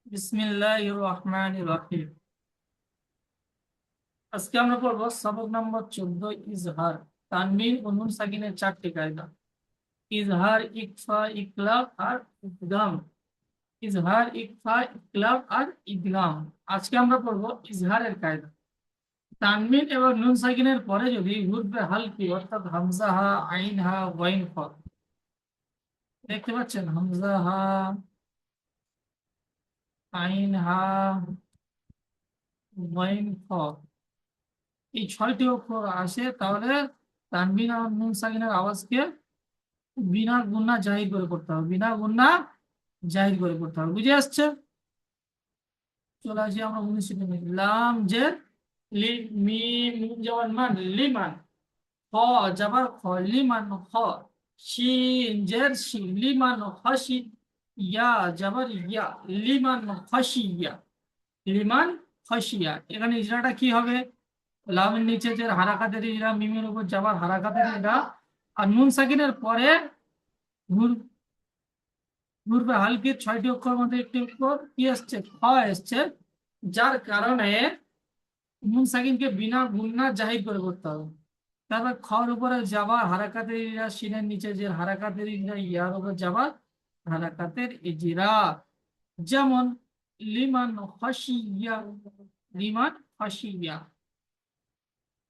বিসমিল্লাহির রহমানির রহিম। আজকে আমরা পড়বো সবক নম্বর 14, ইজহার। তানবিন ও নুন সাকিনের চারটি কায়দা: ইজহার, ইকফা, ইকলাব আর ইদগাম। ইজহার, ইকফা, ইকলাব আর ইদগাম। আজকে আমরা পড়বো ইজহারের কায়দা। তানবিন এবং নুন সাকিনের পরে যদি হুরফে হালকি অর্থাৎ হামজা হা, আইন হা, ওয়াইন খ, দেখতে পাচ্ছেন হামজা হা, আইন হা, ওয়াইন খ, এই 6টি অক্ষর আসে, তাহলে তানবিন আর নুন সাকিনের আওয়াজকে বিনা গুণা জাহির করে করতে হবে, বিনা গুণা জাহির করে করতে হবে। বুঝে আসছে? চলে আসি আমরা 19 লাম জের লি, মিম নুন জবর মান, লিমান। খ জবর খ, লিমান খ। শিন জের শি, লিমান খাশি। ইয়া জবর ইয়া, লিমান খাশিয়া, লিমান খাশিয়া। এখানে ইজরাটা কি হবে? লামের নিচে যে হারাকাতের ইজরা, মিমের উপর যাবার হারাকাতের ইজরা, আর নুন সাকিনের পরে পূর্বে হালকে 6টি অক্ষর মধ্যে একটি অক্ষর কি আসছে? খ এসছে, যার কারণে নুন সাকিনকে বিনা গুণনা জাহির করে করতে হবে। তারপর খর উপরে যাবার হারাকাতের ইজরা, শিনের নিচে যে হারাকাতের ইজরা, ইয়ার উপর যাবার হারাকাতের ইজরা। যেমন লিমান খাশিয়া, লিমান খাশিয়া।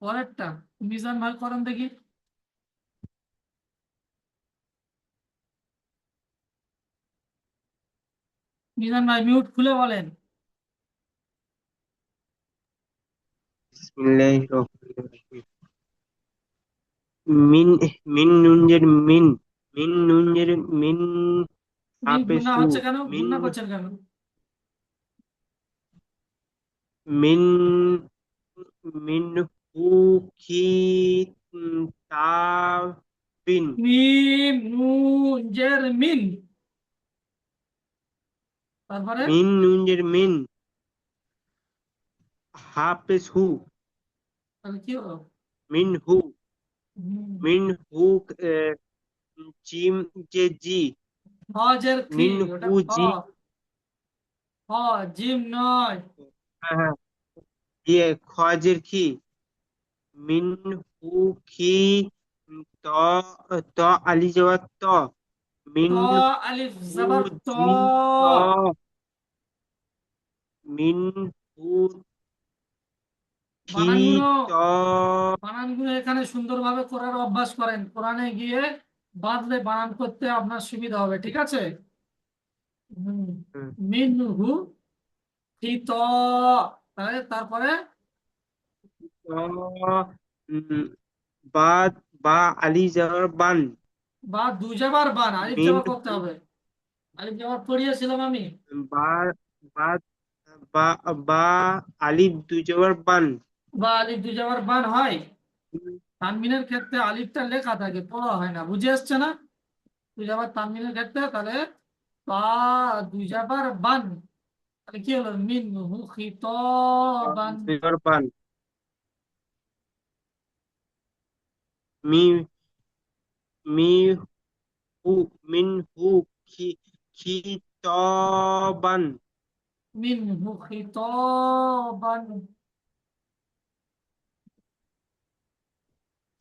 পরেরটা মিজান ভাই করেন দেখি। মিজান ভাই মিউট খুলে বলেন। বিসমিল্লাহির রহমানির রহিম। মিন মিন নুনজের মিন, মিন নুনজের মিন, মিন হাফে গুণা সু, হচ্ছে কেন? মিন, গুণা করছেন কেন? মিন, মিন হু কি তা বিন, মিম নুন জের মিন, তারপরে মিন নুনজের মিন, হাফে হু, তাহলে কি হলো? মিন হু, হুম। মিন হু, জিম জে জি, হজের খি, মিন ওটা হু খ। জি। হ, জিম নয়। হ্যাঁ হ্যাঁ, ইয়ে খজের কি, মিন হু কি ত, ত আলি জবাব ত, ত মিন আলিফ হু জবর ত। জিম ত, মিন হু কি বানানগুলো, ত, বানানগুলো এখানে সুন্দরভাবে করার অভ্যাস করেন, কোরআনে গিয়ে বাদলে বানান করতে আপনার সুবিধা হবে, ঠিক আছে? হুম। হুম, মিন হু কি ত, তারপরে ত, উম, বা, বা আলি জবর বান, বা দু জাবার বান, আলিফ মিন জবর করতে হু, হবে। আলিফ জবর পড়িয়েছিলাম আমি। বা, বা, বা, বা আলিফ দুই জবর বান, বা আলিফ দু জাবার বান হয়। তানবিনের ক্ষেত্রে আলিফটা লেখা থাকে, পড়া হয় না। বুঝে আসছে না? দুই জাবার তানবিনের ক্ষেত্রে তাহলে বা দুই জাবার বান, তাহলে কি হলো? মিন হু খিতাবান। দুই জবর বান, মি, মি হু, মিন হু কি, খিতাবান। মিন হু খিতাবান।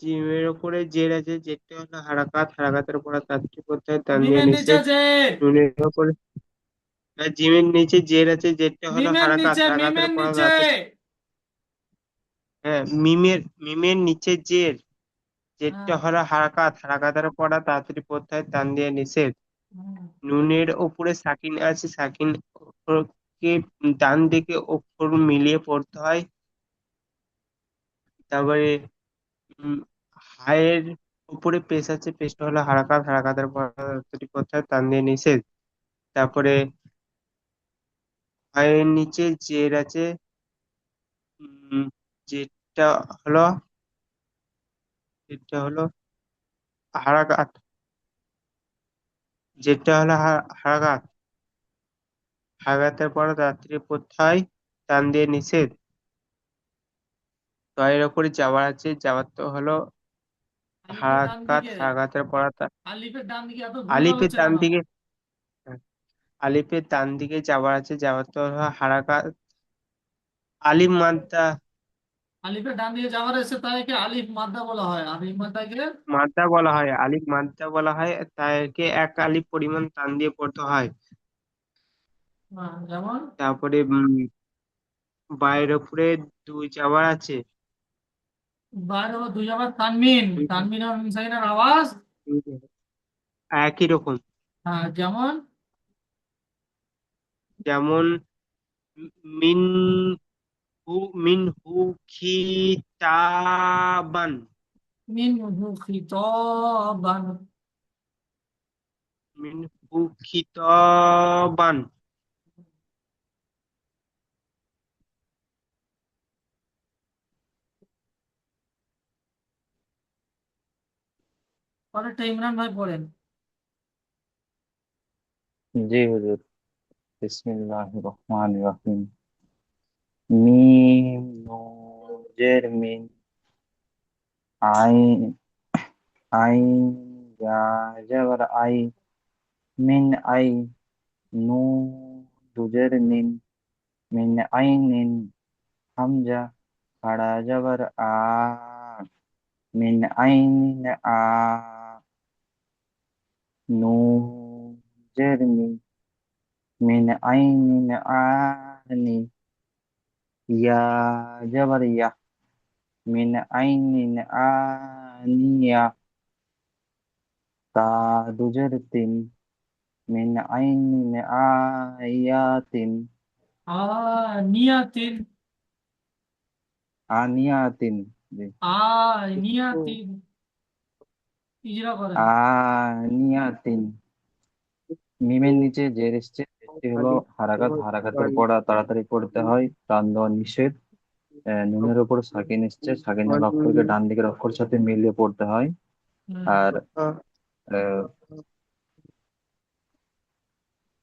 জিমের উপরে জের আছে, জেরটা হলো হারাকাত, হারাকাতের উপরে তাৎক্ষিক প্রত্যয়, তানবিয়া মিমের নিচে নিষেধ। জের, নুনের উপরে, আর জিমের নিচে জের আছে, জেরটা হলো মিমের হারাকাত, নিচে, হারাকাতের মিমের উপরে নিচে। তাৎক্ষিক। হ্যাঁ, মিমের, মিমের নিচে জের, জেরটা হ্যাঁ। হলো হারাকাত, হারাকাতের পড়া তাড়াতাড়ি প্রত্যয়, তানবিয়া নিষেধ। হুম। নুনের উপরে সাকিন আছে, সাকিন অক্ষরকে ডান দিকে অক্ষর মিলিয়ে পড়তে হয়। তারপরে উম, হায়ের উপরে পেশ আছে, পেশটা হলো হারাকাত, হারাকাতের পর তৈরি করতে হয়, তান দিয়ে নিষেধ। তারপরে হায়ের নিচে জের আছে, উম, যেটা হলো, যেটা হলো হারাকাত, যেটা হলো হারাকাত, হারাকাতের পর রাত্রি প্রত্যয়, তান দিয়ে নিষেধ। তো এর উপরে যাওয়ার আছে, যাওয়ার তো হলো আলিফের ডান হারাকাত দিকে, হারাকাতের পড়া আলিফের ডান দিকে এত ঘুরঘাল আলিফের হচ্ছে ডান কেন? দিকে, আলিফের ডান দিকে যাবার আছে, যাওয়ার তো হারাকাত, আলিফ মাদ্দা, আলিফের ডান দিকে যাওয়ার এসে তাকে আলিফ মাদ্দা বলা হয়, আলিফ মাদ্দাকে মাদ্দা বলা হয়, আলিফ মাদ্দা বলা হয়, তাকে এক আলিফ পরিমাণ টান দিয়ে পড়তে হয়। যেমন তারপরে বাইরের উপরে দুই যাবার আছে, বাইরে হলো দুই আবার তানমিন, তানমিন আর নুন সাকিনের আওয়াজ। একই রকম। যেমন যেমন মিন মিন হু খিতাবান, মিন হু খিতাবান। মিন হু খিতাবান। পরেরটা ইমরান ভাই পড়েন। জি হুজুর। বিসমিল্লাহির রহমানির রহিম। মিম নুন জের মিন, আইন আইন ইয়া জবর আই, মিন আই, নুন দুজের নিন, মিন আইনিন, হামজা খাড়া জবর আ, মিন আইনিন আ, নুন জের মি, মিন আইনিন আনি, ইয়া জবর ইয়া, মিন আইনিন আনিয়া, তা দুজের তিন, মিন আইনিন আয়াতিন, নিয়াতিন, আনিয়াতিন। জি। নিয়াতিন, ইজরা করেন। আনিয়াতিন। মিমের নিচে জের এসছে, জেরটি হলো হারাকাত, হারাকাতের পড়া তাড়াতাড়ি পড়তে হয়, টান দেওয়া নিষেধ। নুনের উপর সাকিন এসছে, সাকিনের অক্ষরকে ডান দিকের অক্ষর সাথে মিলিয়ে পড়তে হয়। হুম। আর আহ,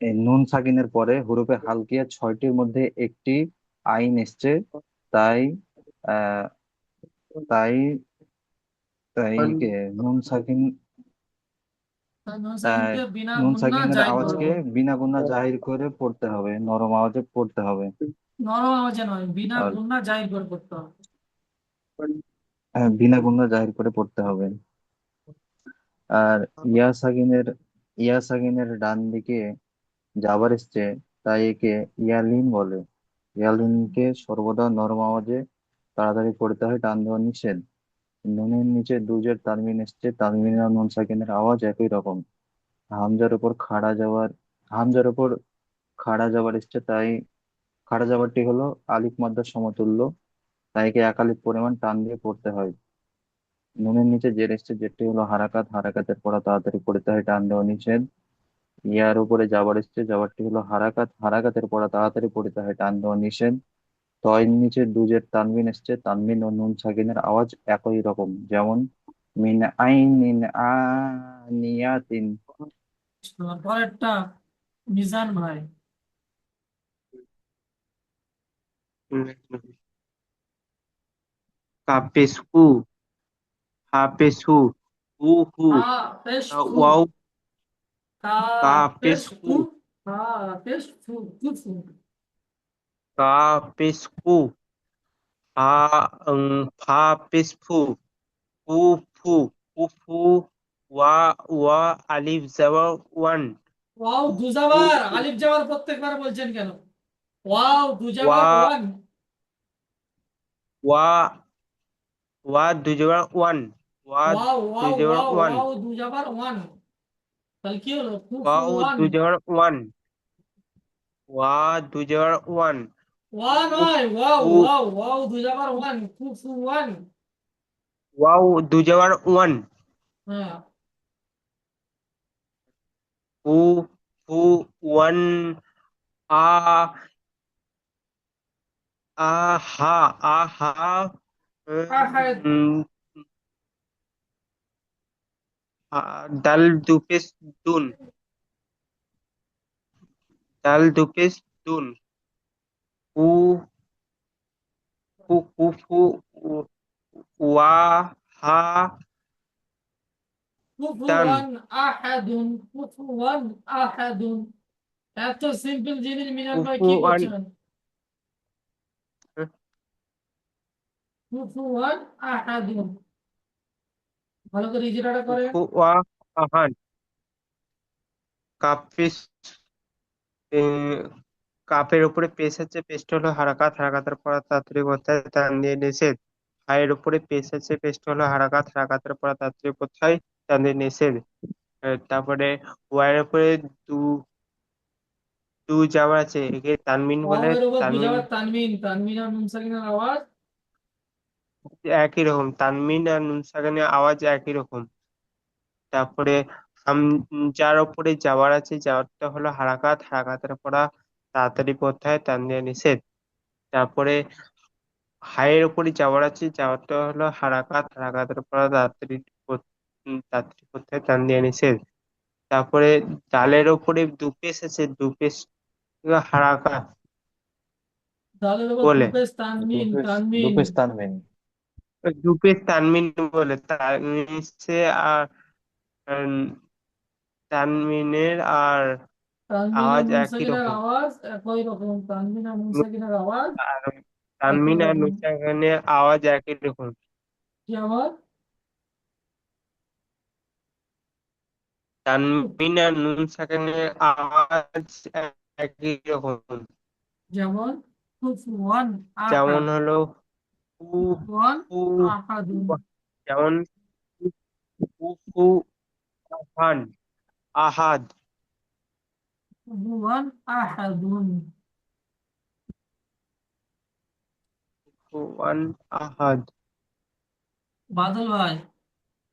এই নুন সাকিনের পরে হুরুফে হালকিয়া ছয়টির মধ্যে একটি আইন এসছে, তাই আহ, তাই তাই নুন সাকিন, নুন তাই সাকিনকে বিনা নুন গুন্না সাকিনের জাহির করে আওয়াজকে পড়তে, বিনা গুণা জাহির করে পড়তে হবে, নরম আওয়াজে পড়তে হবে। নরম আওয়াজে নয়, বিনা আর গুন্না জাহির করে পড়তে হবে। বিনা গুণা জাহির করে পড়তে হবে। আর ইয়া সাকিনের ইয়া সাকিনের ডান দিকে যাবার এসছে, তাই একে ইয়ালিন বলে। ইয়ালিনকে সর্বদা নরম আওয়াজে তাড়াতাড়ি পড়তে হয়, টান দেওয়া নিষেধ। নুনের নিচে দুজের তানবিন এসছে, তানবিন আর নুন সাকিনের আওয়াজ একই রকম। হামজার উপর খাড়া যাওয়ার হামজার উপর খাড়া যাবার এসছে, তাই খাড়া যাবারটি হলো আলিফ মাদ্দার সমতুল্য, তাই একে এক আলিফ পরিমাণ টান দিয়ে পড়তে হয়। নুনের নিচে জের এসছে, জেরটি হলো হারাকাত, হারাকাতের পড়া তাড়াতাড়ি পড়তে হয়, টান দেওয়া নিষেধ। ইয়ার উপরে যাবার এসছে, যাবারটি হলো হারাকাত, হারাকাতের পড়া তাড়াতাড়ি পড়তে হয়, টান দেওয়া নিষেধ। তয়ের নিচে দুজের তানবিন এসছে, তানবিন ও নুন সাকিনের আওয়াজ একই রকম। যেমন মিন আইনিন আনিয়াতিন। পরেরটা মিজান ভাই। কাপেসু, হাফেসু, হু হু, কা পেশ ফু, ওয়াও, কা পেশ কাপেসু, ফু, কা পেশ ফু, কুফু। কাপেসু, হা ফাপেসু, কুফু, কুফু, ওয়া ওয়া আলিফ যাওয়া ওয়ান, ওয়াও হু দুজাবার, হু, আলিফ যাবার প্রত্যেকবার বলছেন কেন? ওয়াও দুজাবার ওয়া ওয়ান, ওয়া ওয়া দুই যাওয়া ওয়ান, ওয়া ওয়াও দুই ওয়াও যাওয়া ওয়াও ওয়ান, ওয়াও দুজাবার ওয়ান, তাহলে কি হলো? কুফু ওয়াও ওয়ান। দুই যাওয়া ওয়ান, ওয়া দুই যাওয়া ওয়ান, ওয়ান নয়, ওয়াও হু, ওয়াও ওয়াও দুজাবার ওয়ান, কুফু ওয়ান। ওয়াও দুই যাওয়া ওয়ান, হ্যাঁ। হু হু, ওয়ান, আ আহা, আহা, আহাদ, উম, ডাল দু পেশ দুন, ডাল দু পেশ দুন, কু কু কু ফু, ওয়া হা, তান কুফুয়ান আহাদুন, কুফুয়ান আহাদুন। এত সিম্পল জিনিস মিনাল ভাই কি কুফুয়ান করছেন? কুফুয়ান আহাদুন, ভালো করে ইজরাটা করেন। কুফুয়া আহান কাফিস কাপের উপরে পেশ আছে, পেশটা হলো হারাকাত, হারাকাতের পর তাড়াতাড়ি কোথায় টান দিয়ে নিষেধ। হায়ের উপরে পেশ আছে, পেশটা হলো হারাকাত, হারাকাতের পর তাড়াতাড়ি কোথায় টান দিয়ে নিষেধ। তারপরে ওয়াইয়ের উপরে দু দু যাওয়ার আছে, একে তানমিন বলে। ওয়াওয়ের উপর তানমিন দুজাবার তানমিন, তানমিন আর নুন সাকিনের আওয়াজ একই রকম, তানমিন আর নুন সাকিনের আওয়াজ একই রকম। তারপরে যার উপরে যাওয়ার আছে, যাওয়ারটা হলো হারাকাত, হারাকাতের পড়া তাড়াতাড়ি পড়তে হয়, টান দিয়ে নিষেধ। তারপরে হায়ের উপরে যাওয়ার আছে, যাওয়ারটা হলো হারাকাত, হারাকাতের পড়া তাড়াতাড়ি পড়তে হয়, টান দিয়ে নিষেধ। তারপরে ডালের উপরে দু পেশ আছে, দু পেশ হারাকাত দালের উপর বলে। দুপেশ তানমিন, দুপেশ তানমিন, দুপেশ তানবিন। দু পেশ তানমিন বলে, তার নিচে আর উম, তানমিনের আর তানমিন আর আওয়াজ নুন একই সাকিনের রকম। আওয়াজ একই রকম, তানমিন আর নুন সাকিনের আওয়াজ আর একই তানমিন আর রকম। নুসানের আওয়াজ একই রকম। কি আবার? তানমিন আর নুন সাকিনের আওয়াজ একই রকম। যেমন কুফুয়ান যেমন আহাদ, হলো উ কুফুয়ান উ আহাদুন, যেমন উফু আহান আহাদ কুফুয়ান আহাদুন। উফুয়ান আহাদ বাদল ভাই,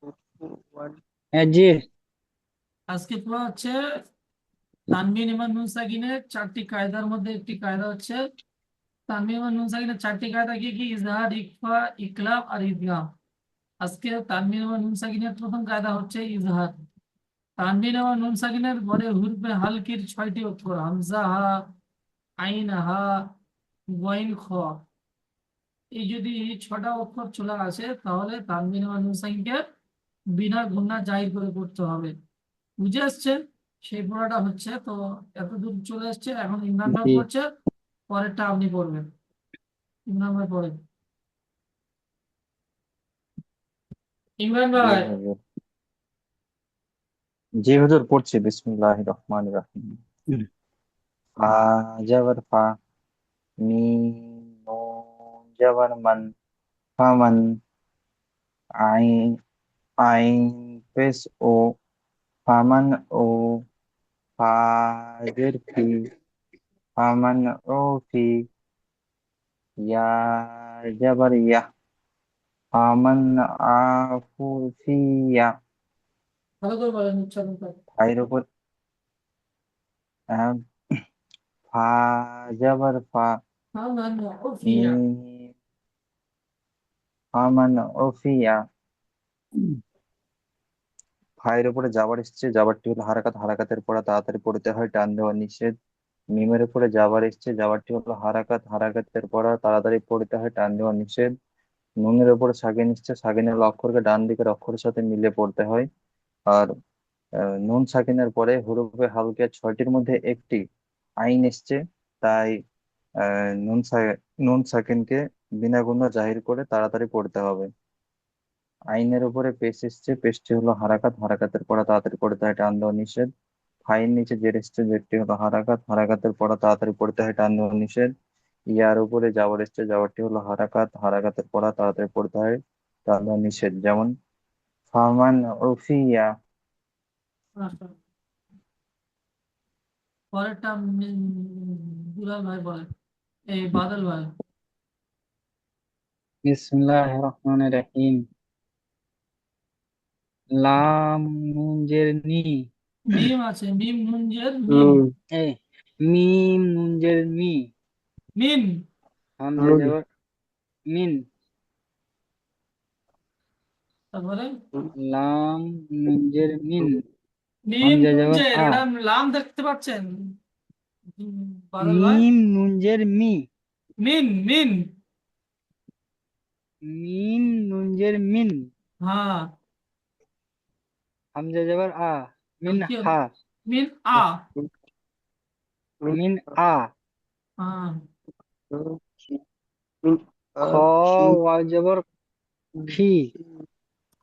উফুয়ান। হ্যাঁ জি। আজকে পুরো হচ্ছে তানবিন এবং নুন সাকিনের চারটি কায়দার মধ্যে একটি কায়দা হচ্ছে তানবিন এবং নুন সাকিনের চারটি কায়দা কি কি? ইজহার, ইকফা, ইকলাব আর ইদগাম। আজকে তানবিন এবং নুন সাকিনের প্রথম কায়দা হচ্ছে ইজহার। তানবিন এবং নুন সাকিনের পরে হুরফে হালকির ছয়টি অক্ষর হামজা, হা, আইন, হা, গইন, খ। এই যদি ছটা অক্ষর চলে আসে তাহলে তানবিন এবং নুন সাকিনকে বিনা গুণা জাহির করে পড়তে হবে। বুঝে আসছে? সেই পড়াটা হচ্ছে তো, এতদূর চলে আসছে। এখন ইমরান ভাই জি। পড়ছে, পরেরটা আপনি পড়বেন। ইমরান ভাই পড়েন। ইমরান জি ভাই, হুজুর। জি হুজুর, পড়ছি। বিসমিল্লাহির রহমানির রহিম। ফা জবর ফা, মিম নুন জবর মান, ফামান, আইন আইন পেশ ও, ফামান ও, ফা জের ফি, ফামান ও ফি, ইয়া জবর ইয়া, ফামান আফু ফিয়া। ভালো করে বলেন, উচ্চারণ করে। ফাইর উপর আহ, ফা জবর ফা, হ্যাঁ না না, ও ফিয়া। মিম ফামান ও ফিয়া। ফায়ের উপরে যাবার এসছে, যাবারটি হলো হারাকাত, হারাকাতের পড়া তাড়াতাড়ি পড়তে হয়, টান দেওয়া নিষেধ। মিমের উপরে যাবার এসছে, যাবারটি হলো হারাকাত, হারাকাতের পড়া তাড়াতাড়ি পড়তে হয়, টান দেওয়া নিষেধ। নুনের উপরে সাগিন এসছে, সাগিনের অক্ষরকে ডান দিকের অক্ষরের সাথে মিলে পড়তে হয়। আর নুন সাকিনের পরে হুরুফে হালকে ছয়টির মধ্যে একটি আইন এসছে, তাই নুন সাকিনকে বিনা গুণা জাহির করে তাড়াতাড়ি পড়তে হবে। আইনের উপরে পেশ এসছে, পেশটি হলো হারাকাত, হারাকাতের পড়া তাড়াতাড়ি পড়তে হয়, টান দেওয়া নিষেধ। ফাইন নিচে জের এসছে, জেরটি হলো হারাকাত, হারাকাতের পড়া তাড়াতাড়ি পড়তে হয়, টান দেওয়া নিষেধ। ইয়ার উপরে যাওয়ার এসছে, যাওয়ারটি হলো হারাকাত, হারাকাতের পড়া তাড়াতাড়ি পড়তে হয়, টান দেওয়া নিষেধ। যেমন ফামান উফিয়া। আচ্ছা, পরেরটা দুলাল ভাই বলেন, এই বাদল ভাই। বিসমিল্লাহির রহমানির রহিম। লাম নুন জের নি, মিম আছে, মিম নুনজের মিম। নুন এই মিম নুন জের মি, মিন, হামজা নুন জবর মিন। তারপরে লাম নুন জের মিন, মিম হামজা জবর নুনজের, আ। এটা লাম দেখতে পাচ্ছেন? বাদল ভাই, মিম নুন জের মি, মিন, মিন। মিম নুন জের মিন। হ্যাঁ, হামজা জবর আ মিন কি হা মিন আ মিন আ হ্যাঁ মিন খ আখি ওয়া জবর খি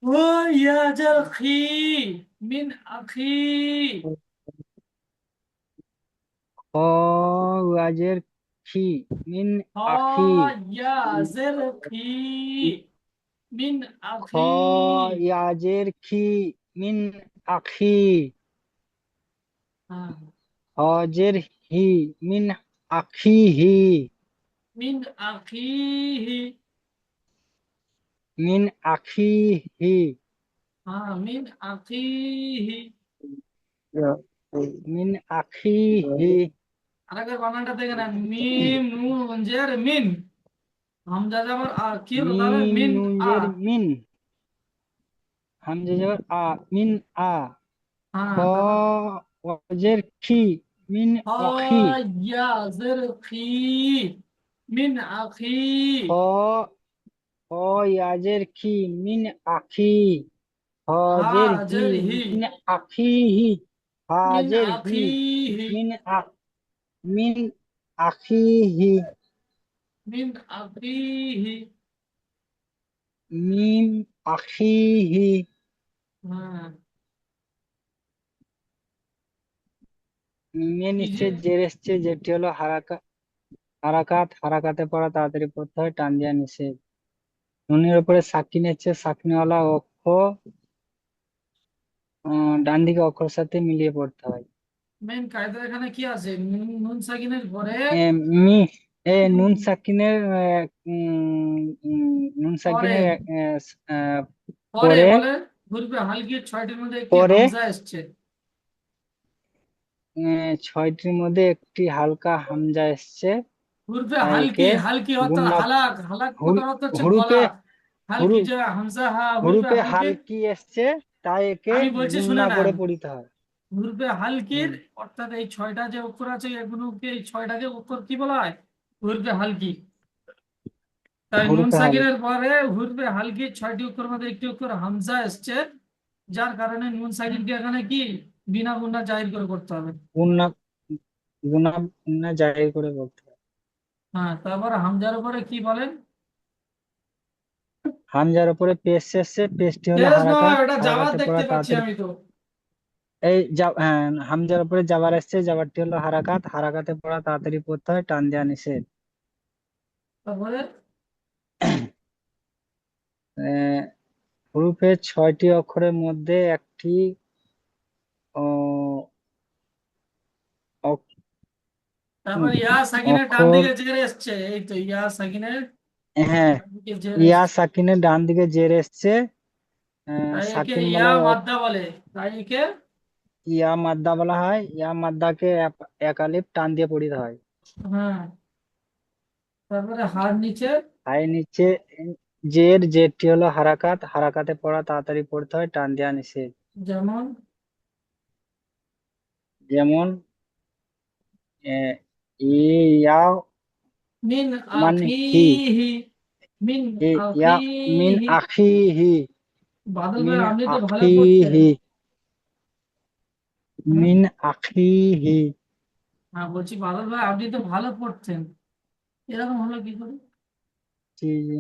ও ইয়াজাল খি মিন আখি খ ওয়াজের খি মিন হ আখি ইয়াজেল খি মিন খ আখি ইয়াজের খি মিন আখি হ্যাঁ হজের হি মিন আখিহি মিন আখিহি মিন আখিহি হ্যাঁ মিন আখিহি মিন আখিহি আরেকবার বানানটা দেখে না মিম নুন জের মিন হামজা যাবার আর কি হলো তাহলে মিম মিন নুন আ জের মিন হামজা জবর আ মিন আ খ হ্যাঁ তারপর ওয়াজের খি মিন হ অখি ইয়াজের খি মিন আখি খ খ ইয়াজের খি মিন আখি হজের হি হাজের হি মিন আখিহি মিন হাজের হি আখিহি মিন মিন আখিহি মিন আখিহি মিম আখিহি হ্যাঁ মিমের কি নিচে যে জের এসছে যেটি হলো হারাকাতে পড়া তাড়াতাড়ি পড়তে হয় টান দেওয়া নিষেধ নুনের উপরে সাকিন এসছে সাকিনওয়ালা অক্ষর ডান দিকে অক্ষরের সাথে মিলিয়ে পড়তে হয় মেন কায়দা এখানে কি আছে নুন নুন সাকিনের পরে এ, মি নুন সাকিনের নুন পরে সাকিনের পরে পরে বলে ঘুরবে হালকি ছয়টির মধ্যে একটি পরে হামজা এসছে ছয়টির মধ্যে একটি হালকা হামজা এসছে ঘুরবে তাই হালকি একে হালকি অর্থ গুন্না হালাক হালাক কথার অর্থ হচ্ছে হুরুপে গলা হালকি হুরু যে হামজা হা ঘুরবে হুরুপে হালকি হালকি এসছে তাই একে আমি বলছি শুনে গুন্না করে নেন পড়িতে হয় ঘুরবে হালকির হুম অর্থাৎ এই ছয়টা যে অক্ষর আছে এগুলোকে এই ছয়টাকে অক্ষর কি বলা হয় ঘুরবে হালকি তাই নুন হুরুপে হাল সাকিনের পরে ঘুরবে হালকি ছয়টি অক্ষর মধ্যে একটি অক্ষর হামজা এসছে যার কারণে নুন সাকিনকে এখানে কি বিনা গুণা জাহির করে করতে হবে গুন্না গুন্না গুন্না জাহির করে বলতে হয় হ্যাঁ তারপর হামজার উপরে কি বলেন হামজার উপরে পেশ এসছে পেশটি হলো শেষ নয় হারাকাত ওটা জাবাদ হারাকাতে দেখতে পড়া পাচ্ছি তাড়াতাড়ি আমি তো হামজার উপরে জাবার এসছে জাবারটি হলো হারাকাত হারাকাতে পড়া তাড়াতাড়ি পড়তে হয় টান দেওয়া নিষেধ তারপরে আহ, হুরুফের ছয়টি অক্ষরের মধ্যে একটি অ- অক- তারপর ইয়া সাকিনের ডান অক্ষর দিকে জের এসছে এই তো ইয়া সাকিনের হ্যাঁ ডান দিকে জের ইয়া এসছে সাকিনের ডান দিকে জের এসছে তাই একে সাকিন ইয়া মালা মাদ্দা বলে তাই একে ইয়া মাদ্দা বলা হয় ইয়া মাদ্দাকে এক আলিফ টান দিয়ে পড়িতে হয় হ্যাঁ তারপরে হার নিচে হাই নিচে জেরটি হলো হারাকাত হারাকাতে পড়া তাড়াতাড়ি পড়তে হয় টান দেওয়া নিষেধ যেমন যেমন ইয়া মিন মানে হি আখিহি মিন ইয়া মিন আখিহি আখিহি বাদল ভাই মিন আপনি তো ভালো পড়তেন আখিহি হুম? মিন আখিহি হ্যাঁ বলছি বাদল ভাই আপনি তো ভালো পড়তেন এরকম হলো কি করে জি জি